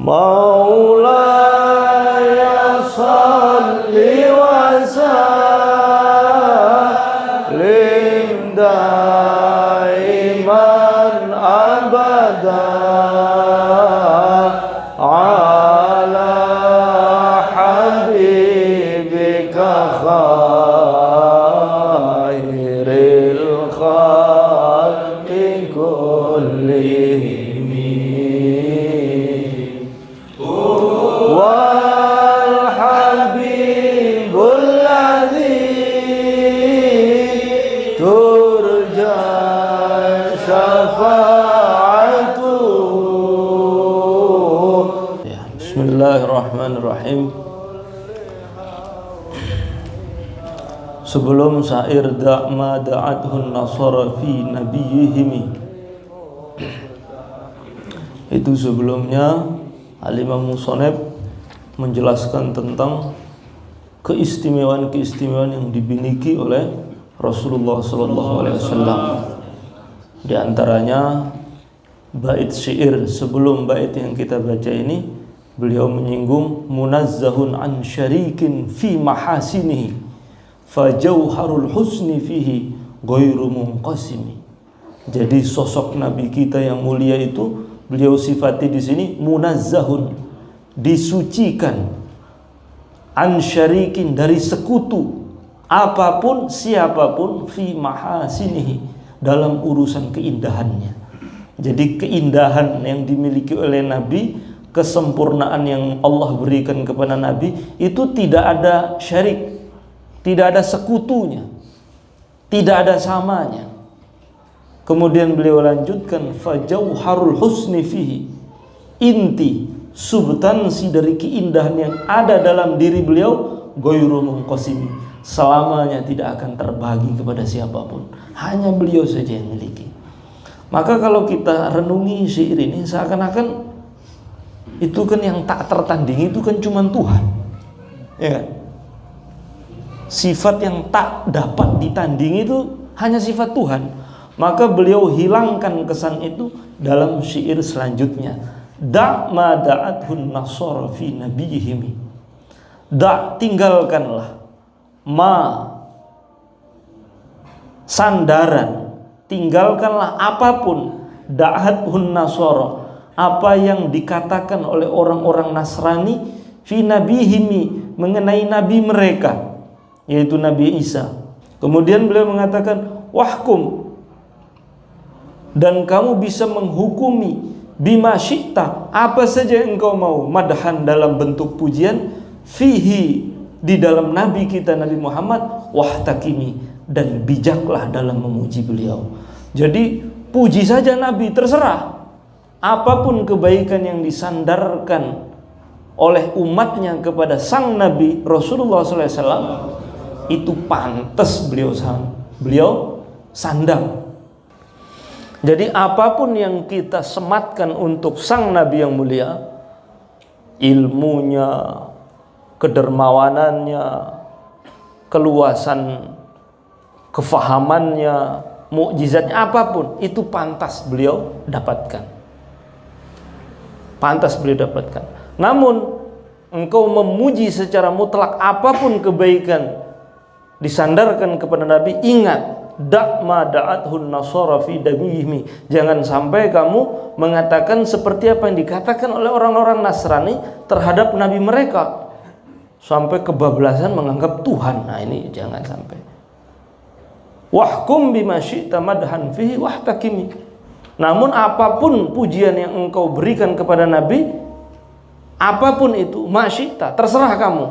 مولاي صل وسلم دائما أبدا على حبيبك خير الخلق كلهم والحبيب الذي ترجى شفاعته. Bismillahirrahmanirrahim. Sebelum syair da'ma da'athun nasara fi nabiyihim, itu sebelumnya Al-Imam Musoneb menjelaskan tentang keistimewaan-keistimewaan yang dimiliki oleh Rasulullah SAW. Di antaranya bait syair sebelum bait yang kita baca ini, beliau menyinggung munazzahun an syarikin fi mahasinihi fajauharul husni fihi ghairu munqasimi. Jadi sosok Nabi kita yang mulia itu beliau sifati di sini munazzahun, disucikan, an syarikin, dari sekutu apapun siapapun, fi mahasinihi, dalam urusan keindahannya. Jadi keindahan yang dimiliki oleh Nabi, kesempurnaan yang Allah berikan kepada Nabi itu tidak ada syarik, tidak ada sekutunya, tidak ada samanya. Kemudian beliau lanjutkan fajauharul husni fihi, inti substansi dari keindahan yang ada dalam diri beliau ghairu munqasimi, selamanya tidak akan terbagi kepada siapapun, hanya beliau saja yang miliki. Maka kalau kita renungi syair ini, seakan-akan itu kan yang tak tertandingi itu kan cuma Tuhan, ya kan? Sifat yang tak dapat ditandingi itu hanya sifat Tuhan. Maka beliau hilangkan kesan itu dalam syair selanjutnya. Da' ma da'athun nasara fi nabiyihim. Da', tinggalkanlah, ma, sandaran, tinggalkanlah apapun, da'athun nasara, apa yang dikatakan oleh orang-orang Nasrani, fi nabiyihim, mengenai nabi mereka, yaitu Nabi Isa. Kemudian beliau mengatakan wahkum, dan kamu bisa menghukumi, bima syi'ta, apa saja yang engkau mau, madhan dalam bentuk pujian, fihi, di dalam Nabi kita Nabi Muhammad, wahtakimi, dan bijaklah dalam memuji beliau. Jadi puji saja Nabi, terserah. Apapun kebaikan yang disandarkan oleh umatnya kepada sang Nabi Rasulullah SAW, itu pantas beliau sandang. Jadi apapun yang kita sematkan untuk sang Nabi yang mulia, ilmunya, kedermawanannya, keluasan kefahamannya, mukjizatnya, apapun itu pantas beliau dapatkan. Pantas beliau dapatkan. Namun engkau memuji secara mutlak apapun kebaikan disandarkan kepada Nabi, ingat, da' ma da'athun nasara fi nabiyihim, jangan sampai kamu mengatakan seperti apa yang dikatakan oleh orang-orang Nasrani terhadap Nabi mereka, sampai kebablasan menganggap Tuhan. Nah ini jangan sampai. Wahkum bima syi'ta madhan fihi wahtakimi, namun apapun pujian yang engkau berikan kepada Nabi, apapun itu, masyi'ta, terserah kamu,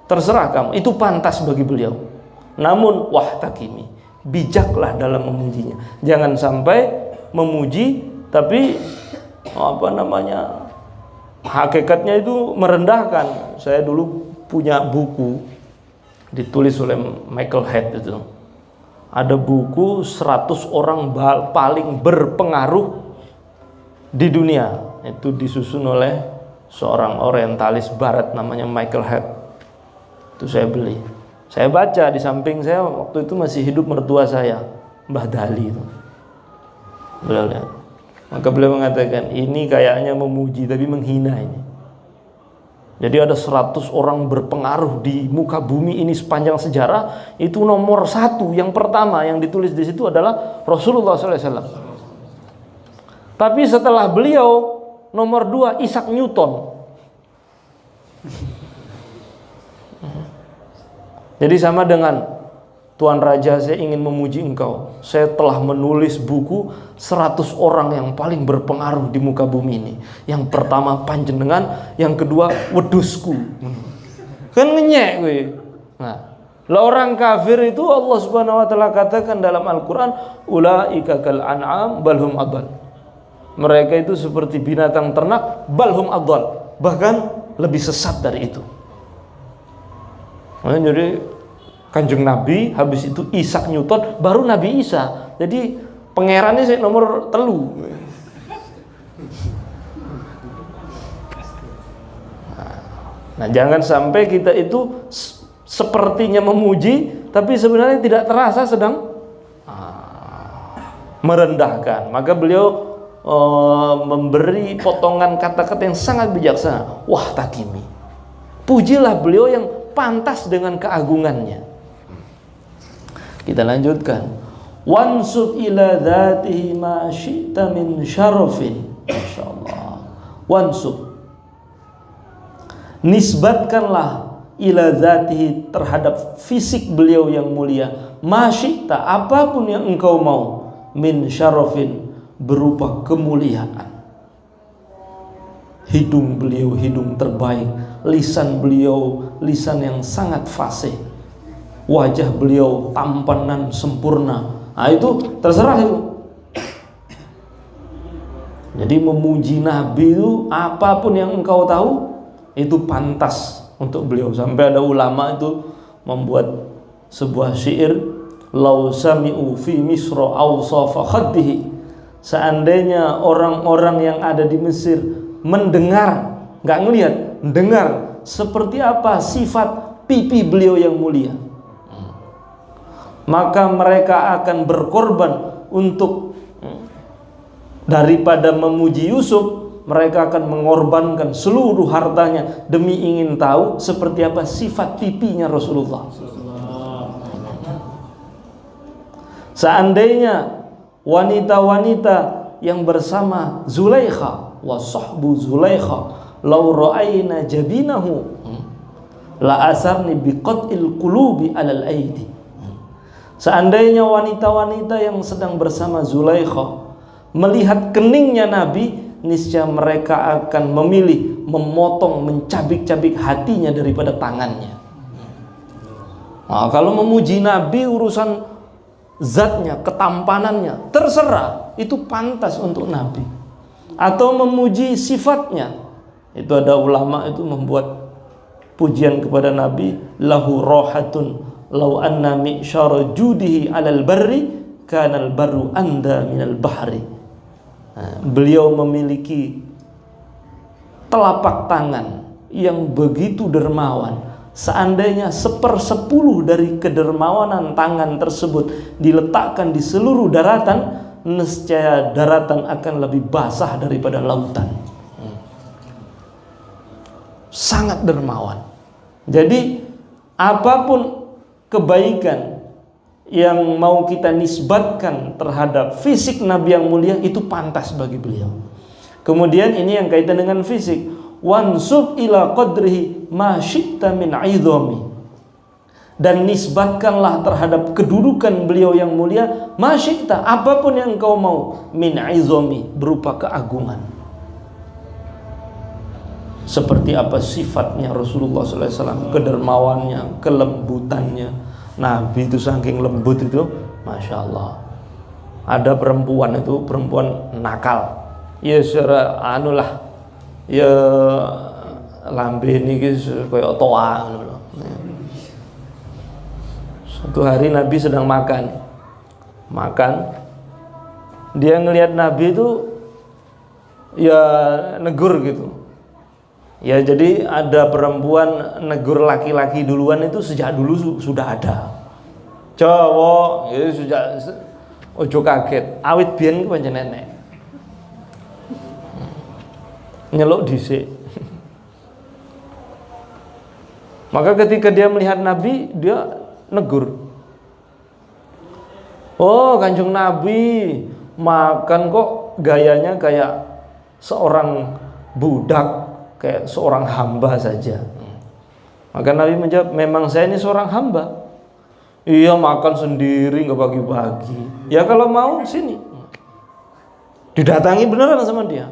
terserah kamu, itu pantas bagi beliau. Namun wahtakimi, bijaklah dalam memujinya. Jangan sampai memuji tapi hakikatnya itu merendahkan. Saya dulu punya buku ditulis oleh Michael Head itu. Ada buku 100 orang paling berpengaruh di dunia. Itu disusun oleh seorang orientalis barat namanya Michael Head. Itu saya beli. Saya baca, di samping saya waktu itu masih hidup mertua saya, Mbah Dali itu. Beliau lihat. Maka beliau mengatakan, ini kayaknya memuji tapi menghina ini. Jadi ada 100 orang berpengaruh di muka bumi ini sepanjang sejarah, itu nomor 1 yang pertama yang ditulis di situ adalah Rasulullah SAW. Tapi setelah beliau, nomor 2 Isaac Newton. Jadi sama dengan, Tuan Raja, saya ingin memuji engkau. Saya telah menulis buku 100 orang yang paling berpengaruh di muka bumi ini. Yang pertama panjenengan, yang kedua wedusku. Kan ngenyek gue. Nah, lah orang kafir itu Allah Subhanahu wa taala katakan dalam Al-Qur'an, ulaika kal an'am balhum adall. Mereka itu seperti binatang ternak, balhum adall. Bahkan lebih sesat dari itu. Nah, jadi Kanjeng Nabi, habis itu Isaac Newton, baru Nabi Isa. Jadi pangerannya saya nomor 3. Nah, jangan sampai kita itu sepertinya memuji, tapi sebenarnya tidak terasa sedang merendahkan. Maka beliau memberi potongan kata-kata yang sangat bijaksana. Wah takimi, pujilah beliau yang pantas dengan keagungannya. Kita lanjutkan. Wansub ila dzatihi ma syi'ta min syarafin. Masyaallah. Wansub, nisbatkanlah ila dzatihi, terhadap fisik beliau yang mulia, ma syi'ta, apapun yang engkau mau, min syarafin, berupa kemuliaan. Hidung beliau hidung terbaik, lisan beliau lisan yang sangat fasih, wajah beliau tampanan sempurna. Nah, itu terserah itu. Jadi memuji Nabi itu apapun yang engkau tahu itu pantas untuk beliau. Sampai ada ulama itu membuat sebuah syair, lau sami'u fi misra awsafa khaddihi, seandainya orang-orang yang ada di Mesir mendengar, nggak ngelihat, dengar seperti apa sifat pipi beliau yang mulia, maka mereka akan berkorban untuk, daripada memuji Yusuf, mereka akan mengorbankan seluruh hartanya demi ingin tahu seperti apa sifat pipinya Rasulullah. Seandainya wanita-wanita yang bersama Zulaikha wa sahbu Zulaikha law ra'ayna jabinahu la asarni biqatil qulubi alal aidi. Seandainya wanita-wanita yang sedang bersama Zulaikha melihat keningnya Nabi, niscaya mereka akan memilih memotong, mencabik-cabik hatinya daripada tangannya. Nah, kalau memuji Nabi urusan zatnya, ketampanannya, terserah, itu pantas untuk Nabi. Atau memuji sifatnya, itu ada ulama itu membuat pujian kepada Nabi, lahu rohatun lau anna mi'syara judihi alal barri kanal baru anda minal bahri. Nah, beliau memiliki telapak tangan yang begitu dermawan. Seandainya 1/10 dari kedermawanan tangan tersebut diletakkan di seluruh daratan, nescaya daratan akan lebih basah daripada lautan. Sangat dermawan. Jadi apapun kebaikan yang mau kita nisbatkan terhadap fisik Nabi yang mulia, itu pantas bagi beliau. Kemudian ini yang kaitan dengan fisik, wansub ila qadrihi ma syi'ta min 'idhami, dan nisbatkanlah terhadap kedudukan beliau yang mulia ma syi'ta, apapun yang engkau mau, min 'idhami, berupa keagungan. Seperti apa sifatnya Rasulullah SAW, kedermawannya, kelembutannya. Nabi itu saking lembut itu, Masya Allah. Ada perempuan itu, perempuan nakal, ya secara anulah, ya lambe ini kayak toa. Suatu hari Nabi sedang makan, dia ngelihat Nabi itu ya negur gitu. Ya jadi ada perempuan negur laki-laki duluan itu sejak dulu sudah ada. Cowok itu sejak ojo kaget, awit biyen ku pancen nenek. nyeluk dhisik. Maka ketika dia melihat Nabi, dia negur. Oh, Kanjeng Nabi makan kok gayanya kayak seorang budak, kayak seorang hamba saja. Maka Nabi menjawab, memang saya ini seorang hamba. Iya, makan sendiri nggak bagi-bagi. Ya kalau mau sini. Didatangi beneran sama dia.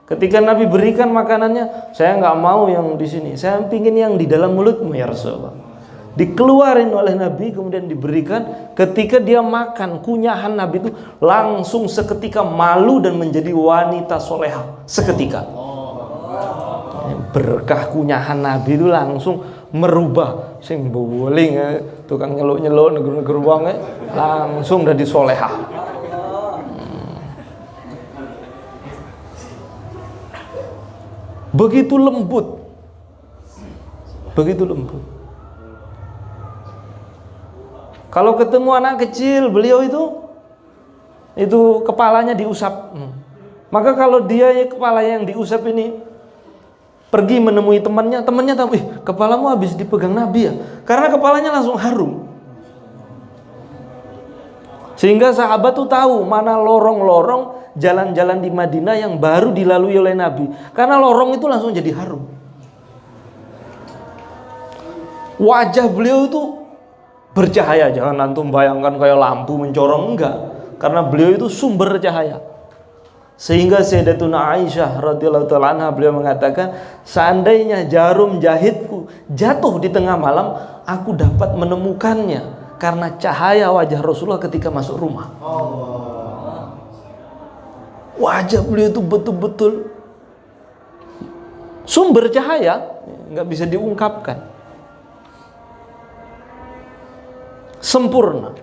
Ketika Nabi berikan makanannya, saya nggak mau yang di sini, saya pingin yang di dalam mulutmu ya Rasulullah. Dikeluarin oleh Nabi, kemudian diberikan. Ketika dia makan, kunyahan Nabi itu langsung seketika malu dan menjadi wanita soleha seketika. Berkah kunyahan Nabi itu langsung merubah sing boling tukang nyeluk-nyeluk negur-negur wong langsung jadi soleha. Begitu lembut. Begitu lembut. Kalau ketemu anak kecil, beliau itu kepalanya diusap. Maka kalau dia kepala yang diusap ini pergi menemui temannya tahu, kepalamu habis dipegang Nabi ya. Karena kepalanya langsung harum. Sehingga sahabat tuh tahu mana lorong-lorong jalan-jalan di Madinah yang baru dilalui oleh Nabi. Karena lorong itu langsung jadi harum. Wajah beliau itu bercahaya. Jangan antum bayangkan kayak lampu mencorong, enggak. Karena beliau itu sumber cahaya. Sehingga Sayyidatuna Aisyah radhiyallahu ta'ala anha beliau mengatakan, seandainya jarum jahitku jatuh di tengah malam, aku dapat menemukannya karena cahaya wajah Rasulullah ketika masuk rumah. Wajah beliau itu betul-betul sumber cahaya, nggak bisa diungkapkan, sempurna.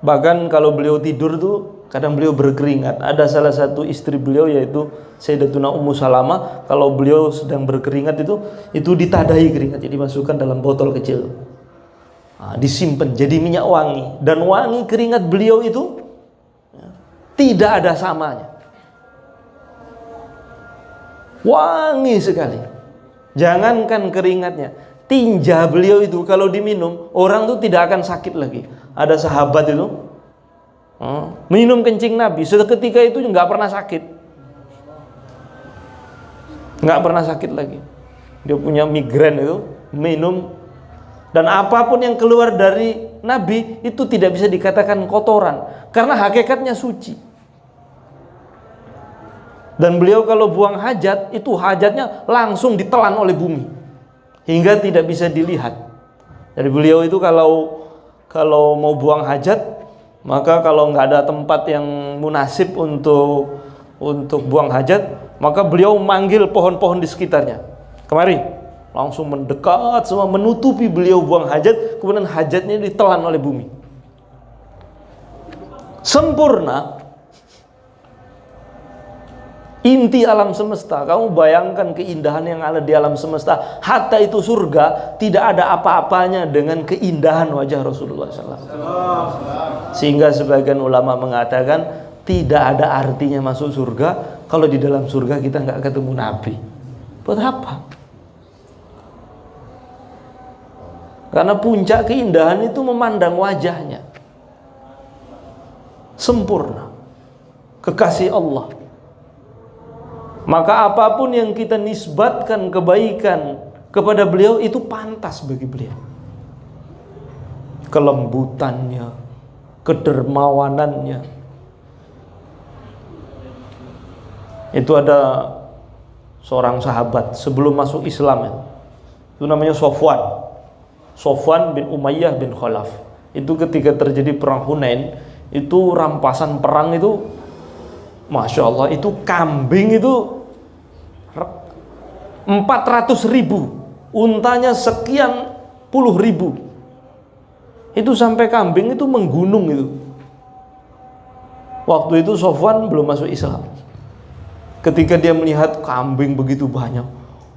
Bahkan kalau beliau tidur tuh kadang beliau berkeringat. Ada salah satu istri beliau yaitu Sayyidatuna Ummu Salamah, kalau beliau sedang berkeringat itu ditadahi keringat, jadi dimasukkan dalam botol kecil. Disimpan jadi minyak wangi, dan wangi keringat beliau itu tidak ada samanya, wangi sekali. Jangankan keringatnya, tinja beliau itu kalau diminum orang tuh tidak akan sakit lagi. Ada sahabat itu minum kencing Nabi, seketika itu nggak pernah sakit, nggak pernah sakit lagi. Dia punya migrain itu minum. Dan apapun yang keluar dari Nabi itu tidak bisa dikatakan kotoran, karena hakikatnya suci. Dan beliau kalau buang hajat, itu hajatnya langsung ditelan oleh bumi hingga tidak bisa dilihat. Jadi beliau itu kalau mau buang hajat, maka kalau nggak ada tempat yang munasib untuk buang hajat, maka beliau manggil pohon-pohon di sekitarnya, kemari. Langsung mendekat semua, menutupi beliau buang hajat, kemudian hajatnya ditelan oleh bumi. Sempurna. Inti alam semesta. Kamu bayangkan keindahan yang ada di alam semesta. Hatta itu surga, tidak ada apa-apanya dengan keindahan wajah Rasulullah SAW. Sehingga sebagian ulama mengatakan tidak ada artinya masuk surga kalau di dalam surga kita nggak ketemu Nabi. Buat apa? Karena puncak keindahan itu memandang wajahnya. Sempurna. Kekasih Allah. Maka apapun yang kita nisbatkan kebaikan kepada beliau itu pantas bagi beliau. Kelembutannya, kedermawanannya. Itu ada seorang sahabat sebelum masuk Islam itu namanya Sofwan bin Umayyah bin Khalaf. Itu ketika terjadi perang Hunain, itu rampasan perang itu, Masya Allah, itu kambing itu 400.000, untanya sekian puluh ribu. Itu sampai kambing itu menggunung itu. Waktu itu Sofwan belum masuk Islam. Ketika dia melihat kambing begitu banyak,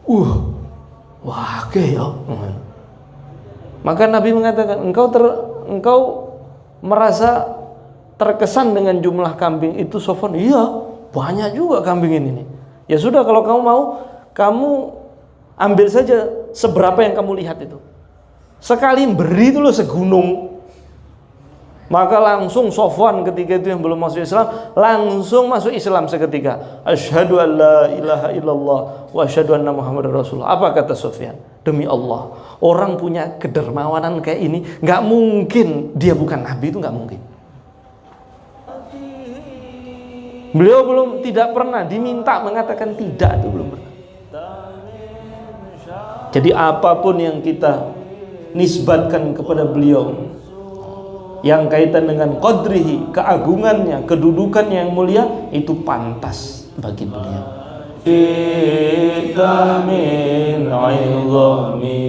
wah ya. Maka Nabi mengatakan, engkau merasa terkesan dengan jumlah kambing itu, Sofwan? Iya, banyak juga kambing ini. Ya sudah, kalau kamu mau, kamu ambil saja seberapa yang kamu lihat itu. Sekali beri itu loh segunung. Maka langsung Sofwan ketika itu yang belum masuk Islam, langsung masuk Islam seketika. Asyhadu an la ilaha illallah wa asyhadu anna Muhammadar Rasulullah. Apa kata Sofyan? Demi Allah, orang punya kedermawanan kayak ini, nggak mungkin dia bukan Nabi, itu nggak mungkin. Beliau tidak pernah diminta mengatakan tidak, itu belum pernah. Jadi apapun yang kita nisbatkan kepada beliau yang kaitan dengan qadrihi, keagungannya, kedudukannya yang mulia, itu pantas bagi beliau. Kita min 'idhami